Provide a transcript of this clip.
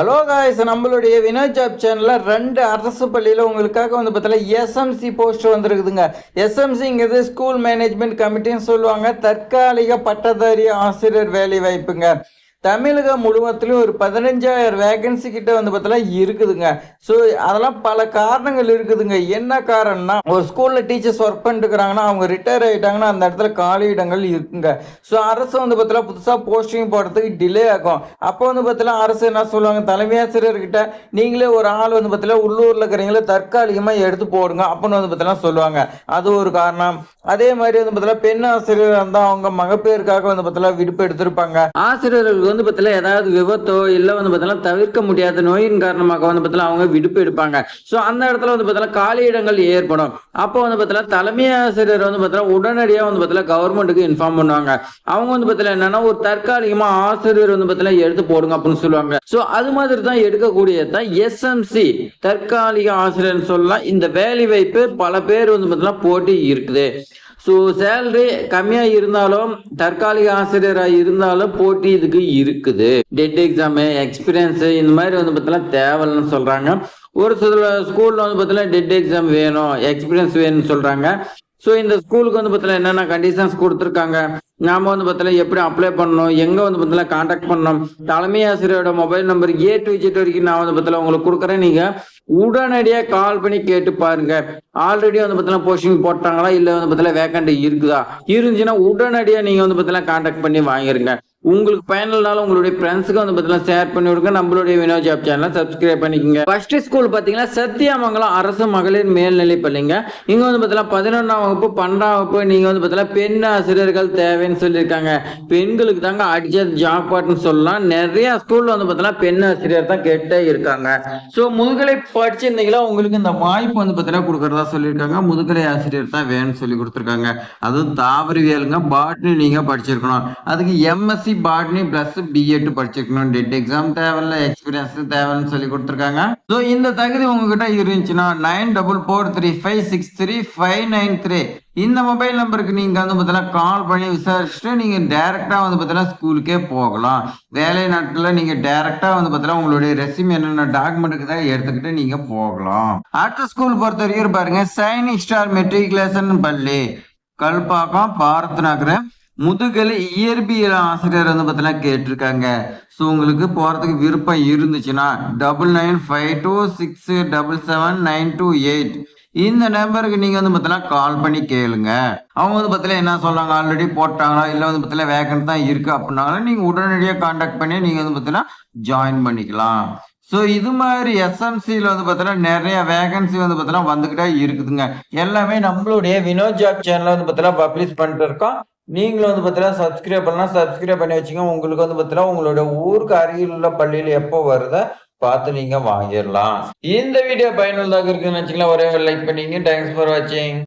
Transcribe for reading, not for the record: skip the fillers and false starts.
Hello guys, நம்மளுடைய Vinod job சேனல்ல 2 அரசு பள்ளியில உங்களுக்காக வந்து பார்த்தீங்கன்னா எஸ்எம்சி போஸ்ட் வந்திருக்குதுங்க. எஸ்எம்சிங்கிறது ஸ்கூல் மேனேஜ்மெண்ட் கமிட்டின்னு சொல்லுவாங்க. தற்காலிக பட்டதாரி ஆசிரியர் வேலை வாய்ப்புங்க. தமிழகம் முழுவதிலும் ஒரு 15,000 வேகன்சி கிட்ட வந்து பார்த்தீங்கன்னா இருக்குதுங்க. ஸோ அதெல்லாம் பல காரணங்கள் இருக்குதுங்க. என்ன காரணம்னா, ஒரு ஸ்கூல்ல டீச்சர்ஸ் ஒர்க் பண்ணிட்டு இருக்கிறாங்கன்னா, அவங்க ரிட்டையர் ஆயிட்டாங்கன்னா அந்த இடத்துல காலி இடங்கள் இருக்குங்க. ஸோ அரசு வந்து பார்த்தீங்கன்னா புதுசாக போஸ்டிங் போடுறதுக்கு டிலே ஆகும். அப்போ வந்து பார்த்தீங்கன்னா அரசு என்ன சொல்லுவாங்க, தலைமை ஆசிரியர்கிட்ட நீங்களே ஒரு ஆள் வந்து பார்த்தீங்கன்னா உள்ளூர்ல இருக்கிறீங்களே தற்காலிகமாக எடுத்து போடுங்க அப்படின்னு வந்து பார்த்தீங்கன்னா சொல்லுவாங்க. அது ஒரு காரணம். அதே மாதிரி வந்து பார்த்தீங்கன்னா பெண் ஆசிரியர் இருந்தால் அவங்க மகப்பேருக்காக வந்து பார்த்தீங்கன்னா விடுப்பு எடுத்திருப்பாங்க. ஆசிரியர்களுக்கு வந்து பார்த்தீங்கன்னா ஏதாவது விபத்தோ இல்லை வந்து பார்த்தீங்கன்னா தவிர்க்க முடியாத நோயின் காரணமாக வந்து பார்த்தீங்கன்னா அவங்க விடுப்பு எடுப்பாங்க. ஸோ அந்த இடத்துல வந்து பார்த்தீங்கன்னா காலி இடங்கள் ஏற்படும். அப்போ வந்து பார்த்தீங்கன்னா தலைமை ஆசிரியர் வந்து பார்த்தீங்கன்னா உடனடியாக வந்து பார்த்தீங்கன்னா கவர்மெண்ட்டுக்கு இன்ஃபார்ம் பண்ணுவாங்க. அவங்க வந்து பார்த்தீங்கன்னா என்னன்னா ஒரு தற்காலிகமா ஆசிரியர் வந்து பார்த்தீங்கன்னா எடுத்து போடுங்க அப்படின்னு சொல்லுவாங்க. ஸோ அது மாதிரி தான் எடுக்கக்கூடியதான் எஸ்எம்சி, தற்காலிக ஆசிரியர் சொல்லலாம். இந்த வேலை வாய்ப்பு பல பேர் வந்து பார்த்தீங்கன்னா போட்டி இருக்குது. ஸோ சேலரி கம்மியாக இருந்தாலும் தற்காலிக ஆசிரியராக இருந்தாலும் போட்டி இதுக்கு இருக்குது. டெட் எக்ஸாமு, எக்ஸ்பீரியன்ஸு இந்த மாதிரி வந்து பார்த்தீங்கன்னா தேவைன்னு சொல்கிறாங்க. ஒரு சில ஸ்கூலில் வந்து பார்த்தீங்கன்னா டெட் எக்ஸாம் வேணும், எக்ஸ்பீரியன்ஸ் வேணும்னு சொல்கிறாங்க. ஸோ இந்த ஸ்கூலுக்கு வந்து பார்த்தீங்கன்னா என்னென்ன கண்டிஷன்ஸ் கொடுத்துருக்காங்க, நாம வந்து பார்த்தீங்கன்னா எப்படி அப்ளை பண்ணணும், எங்கே வந்து பார்த்தீங்கன்னா கான்டாக்ட் பண்ணணும், தலைமை ஆசிரியரோட mobile number A to Z வரைக்கும் நான் வந்து பார்த்தீங்கன்னா உங்களுக்கு கொடுக்குறேன். நீங்கள் உடனடியாக கால் பண்ணி கேட்டு பாருங்க. ஆல்ரெடி வந்து பார்த்தீங்கன்னா போஸ்டிங் போட்டாங்களா, இல்லை வந்து பார்த்தீங்கன்னா வேக்கண்ட் இருக்குதா, இருந்துச்சுன்னா உடனடியாக நீங்கள் வந்து பார்த்தீங்கன்னா கான்டாக்ட் பண்ணி வாங்கிருங்க. உங்களுக்கு பயனுள்ளனால உங்களுடைய ஃப்ரெண்ட்ஸுக்கு வந்து பார்த்தீங்கன்னா ஷேர் பண்ணி விடுங்க. நம்மளுடைய வினோத் ஜாப் சேனலை சப்ஸ்கிரைப் பண்ணிக்கோங்க. ஃபர்ஸ்ட் ஸ்கூல் பார்த்தீங்கன்னா சத்தியமங்கலம் அரசு மகளிர் மேல்நிலை பள்ளிங்க. இங்கே வந்து பார்த்தீங்கன்னா 11ஆம் வகுப்பு 12ஆம் வகுப்பு நீங்கள் வந்து பார்த்தீங்கன்னா பெண் ஆசிரியர்கள் தேவைன்னு சொல்லியிருக்காங்க. பெண்களுக்கு தாங்க அடிச்ச ஜாப் பாட்னு சொல்லலாம். நிறைய ஸ்கூல்ல வந்து பார்த்தீங்கன்னா பெண் ஆசிரியர் தான் கேட்டே இருக்காங்க. ஸோ முதுகலை படிச்சிருந்தீங்களா உங்களுக்கு இந்த வாய்ப்பு வந்து பார்த்தீங்கன்னா கொடுக்கறதா சொல்லியிருக்காங்க. முதுகலை ஆசிரியர் தான் வேணும்னு சொல்லி கொடுத்துருக்காங்க. அதுவும் தாவரவியலுங்க, பாட்னி நீங்க படிச்சிருக்கணும். அதுக்கு எம்எஸ்சி பாட்னி பிளஸ் பிஎட் படிச்சிருக்கணும். டெட் எக்ஸாம் தேவையில்ல, எக்ஸ்பீரியன்ஸ் தேவைன்னு சொல்லி கொடுத்துருக்காங்க. ஸோ இந்த தகுதி உங்ககிட்ட இருந்துச்சுன்னா 9443563593 இந்த மொபைல் நம்பருக்கு நீங்க வந்து பார்த்தீங்கன்னா கால் பண்ணி விசாரிச்சுட்டு நீங்க டைரக்டா வந்து பார்த்தீங்கன்னா ஸ்கூலுக்கே போகலாம். வேலை நாட்களில் நீங்க டைரக்டா வந்து பார்த்தீங்கன்னா உங்களுடைய ரெஸ்யூம் என்னென்ன டாக்குமெண்ட்டுக்கு தான் எடுத்துக்கிட்டு நீங்க போகலாம். அடுத்த ஸ்கூல் பொறுத்த வரைக்கும் பாருங்க, சைனிக் ஸ்டார் மெட்ரிகுலேஷன் பள்ளி, கல்பாக்கம், பாரத் நகர், முதுகலை இயற்பியல் ஆசிரியர் வந்து பார்த்தீங்கன்னா கேட்டிருக்காங்க. ஸோ உங்களுக்கு போகிறதுக்கு விருப்பம் இருந்துச்சுன்னா 9952677928 இந்த நம்பருக்கு நீங்கள் வந்து பார்த்தீங்கன்னா கால் பண்ணி கேளுங்க. அவங்க வந்து பார்த்தீங்கன்னா என்ன சொல்கிறாங்க, ஆல்ரெடி போட்டாங்களா இல்லை வந்து பார்த்தீங்கன்னா வேக்கன்ட் தான் இருக்குது அப்படின்னாலும் நீங்கள் உடனடியாக கான்டாக்ட் பண்ணி நீங்கள் வந்து பார்த்தீங்கன்னா ஜாயின் பண்ணிக்கலாம். ஸோ இது மாதிரி எஸ்எம்சியில் வந்து பார்த்தீங்கன்னா நிறைய வேகன்சி வந்து பார்த்தீங்கன்னா வந்துக்கிட்டே இருக்குதுங்க. எல்லாமே நம்மளுடைய வினோத் ஜாப் சேனலில் வந்து பார்த்தீங்கன்னா பப்ளிஷ் பண்ணிட்டு இருக்கோம். நீங்களும் வந்து பார்த்தீங்கன்னா சப்ஸ்கிரைப் பண்ணலாம், சப்ஸ்கிரைப் பண்ணி வச்சுங்க. உங்களுக்கு வந்து பார்த்தீங்கன்னா உங்களோட ஊருக்கு அருகில் உள்ள பள்ளியில் எப்போ வருதோ பார்த்து நீங்க வாங்கிடலாம். இந்த வீடியோ பயனுள்ளதாக இருக்குன்னு வச்சுக்கலாம். ஒரே லைக் பண்ணிங்க. தேங்க்ஸ் ஃபார் வாட்சிங்.